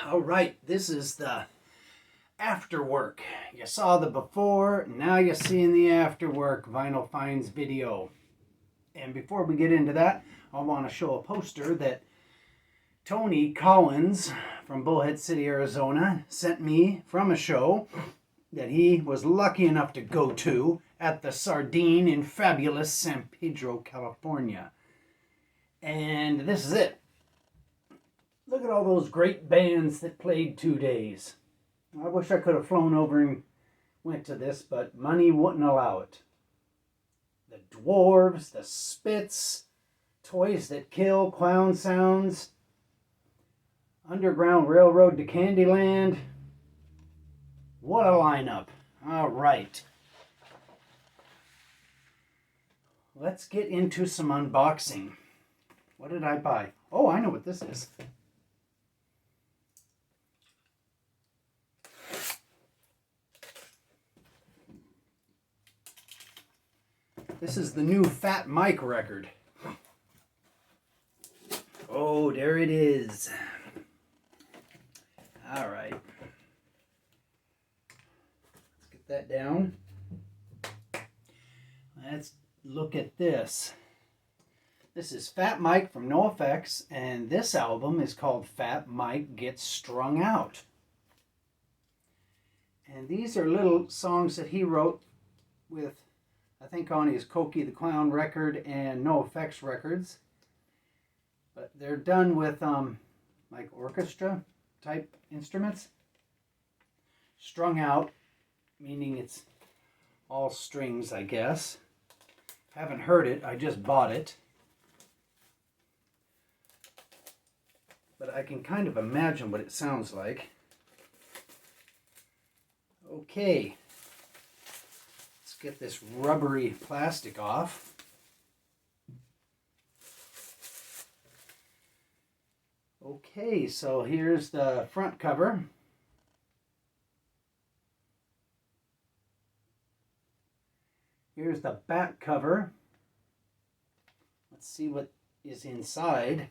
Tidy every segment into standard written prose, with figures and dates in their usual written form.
All right, this is the after work. You saw the before, now you're seeing the after work Vinyl Finds video. And before we get into that, I want to show a poster that Tony Collins from Bullhead City, Arizona sent me from a show that he was lucky enough to go to at the Sardine in fabulous San Pedro, California. And this is it. Look at all those great bands that played 2 days. I wish I could have flown over and went to this, but money wouldn't allow it. The Dwarves, the Spits, Toys That Kill, Clown Sounds, Underground Railroad to Candyland. What a lineup. All right. Let's get into some unboxing. What did I buy? Oh, I know what this is. This is the new Fat Mike record. Oh, there it is. All right. Let's get that down. Let's look at this. This is Fat Mike from NoFX, and this album is called Fat Mike Gets Strung Out. And these are little songs that he wrote with, I think, on his Cokie the Clown record and NoFX records. But they're done with like orchestra type instruments. Strung out, meaning it's all strings, I guess. Haven't heard it, I just bought it. But I can kind of imagine what it sounds like. Okay. Let's get this rubbery plastic off. Okay, so here's the front cover. Here's the back cover. Let's see what is inside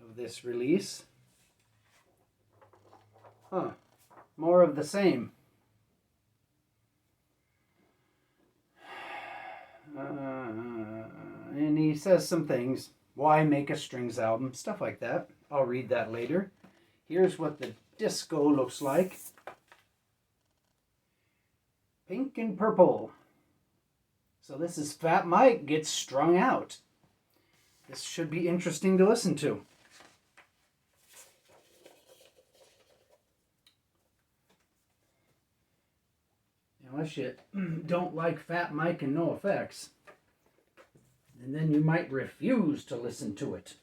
of this release. More of the same. And he says some things. Why make a strings album? Stuff like that. I'll read that later. Here's what the disco looks like. Pink and purple. So this is Fat Mike Gets Strung Out. This should be interesting to listen to. Unless you don't like Fat Mike and NoFX. And then you might refuse to listen to it.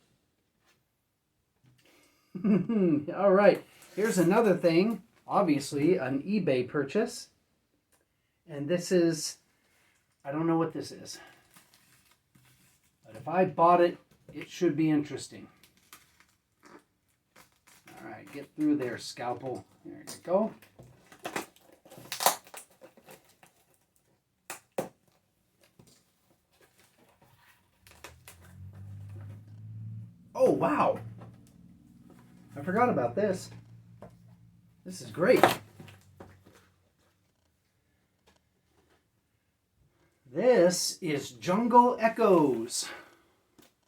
All right, here's another thing. Obviously, an eBay purchase. And this is, I don't know what this is. But if I bought it, it should be interesting. All right, get through there, scalpel. There you go. Oh, wow. I forgot about this. This is great. This is Jungle Echoes.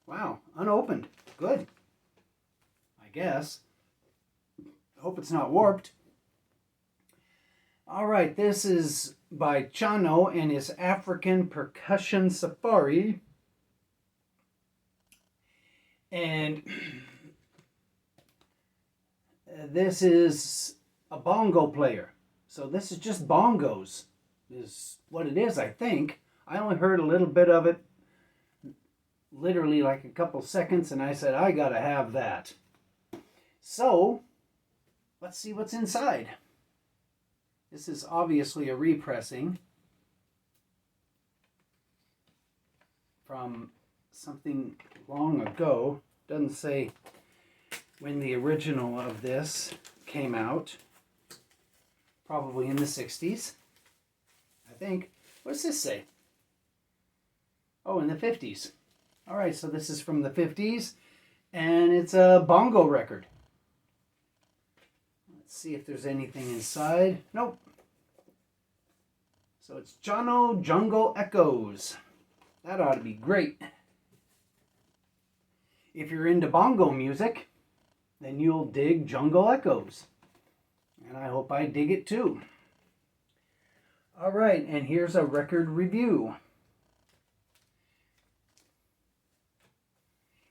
Wow, unopened. Good. I guess. I hope it's not warped. All right, this is by Chano and his African Percussion Safari. And this is a bongo player. So this is just bongos, is what it is, I think. I only heard a little bit of it, literally like a couple seconds, and I said, I gotta have that. So, let's see what's inside. This is obviously a repressing from something long ago. Doesn't say when the original of this came out. Probably in the 60s, I think. What does this say? Oh, in the 50s. All right, so this is from the 50s. And it's a bongo record. Let's see if there's anything inside. Nope. So it's Jono Jungle Echoes. That ought to be great. If you're into bongo music, then you'll dig Jungle Echoes. And I hope I dig it too. All right, and here's a record review.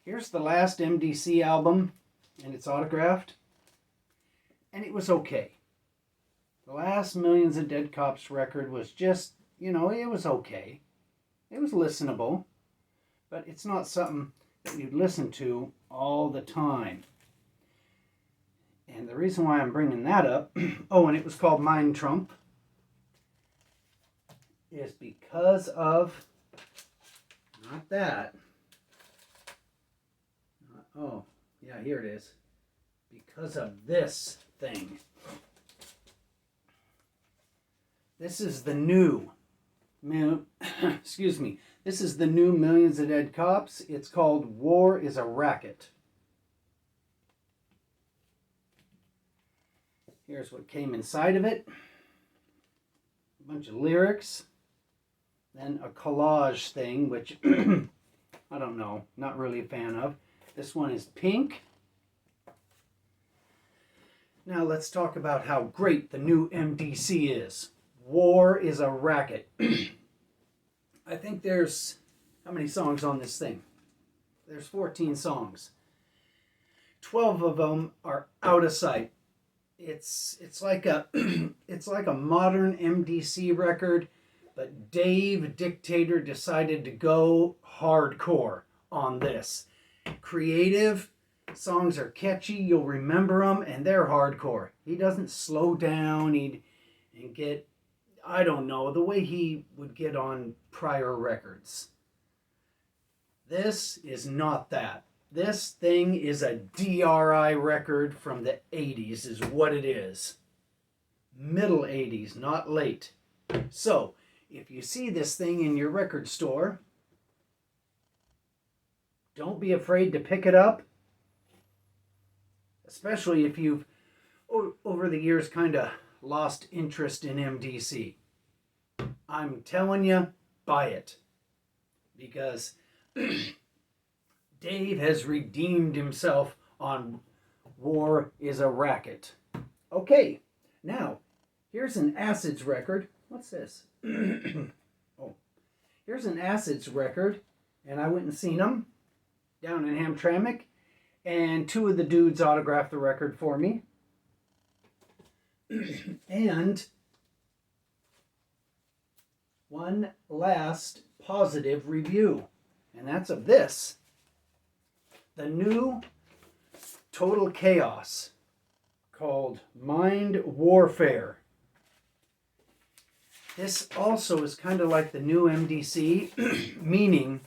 Here's the last MDC album, and it's autographed. And it was okay. The last Millions of Dead Cops record was just, it was okay. It was listenable, but it's not something that you'd listen to all the time. And the reason why I'm bringing that up, and it was called Mind Trump, is because of, not that, here it is, because of this thing. This is the new, this is the new Millions of Dead Cops. It's called War is a Racket. Here's what came inside of it. A bunch of lyrics. Then a collage thing, which I don't know, not really a fan of. This one is pink. Now let's talk about how great the new MDC is. War is a Racket. I think there's, how many songs on this thing? There's 14 songs. 12 of them are out of sight. It's like a it's like a modern MDC record, but Dave Dictator decided to go hardcore on this. Creative, songs are catchy, you'll remember them, and they're hardcore. He doesn't slow down, and get, I don't know, the way he would get on prior records. This is not that. This thing is a DRI record from the 80s is what it is. Middle 80s, not late. So, if you see this thing in your record store, don't be afraid to pick it up. Especially if you've, over the years, kind of lost interest in MDC. I'm telling you, buy it. Because Dave has redeemed himself on War is a Racket. Okay, now, here's an Acids record. What's this? Here's an Acids record, and I went and seen them down in Hamtramck, and two of the dudes autographed the record for me. And one last positive review, and that's of this. The new Total Chaos, called Mind Warfare. This also is kind of like the new MDC, meaning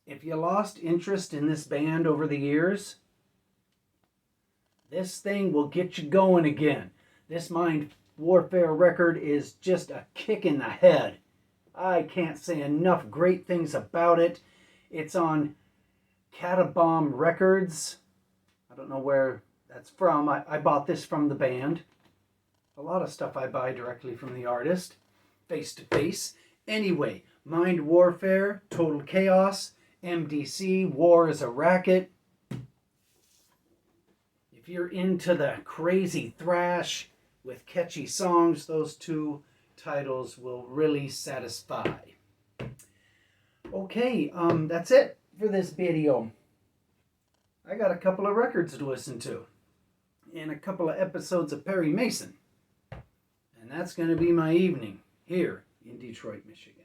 if you lost interest in this band over the years, this thing will get you going again. This Mind Warfare record is just a kick in the head. I can't say enough great things about it. It's on Catabomb Records. I don't know where that's from. I bought this from the band. A lot of stuff I buy directly from the artist, face to face. Anyway, Mind Warfare, Total Chaos, MDC, War is a Racket. If you're into the crazy thrash with catchy songs, those two titles will really satisfy. Okay, that's it for this video. I got a couple of records to listen to and a couple of episodes of Perry Mason. And that's going to be my evening here in Detroit, Michigan.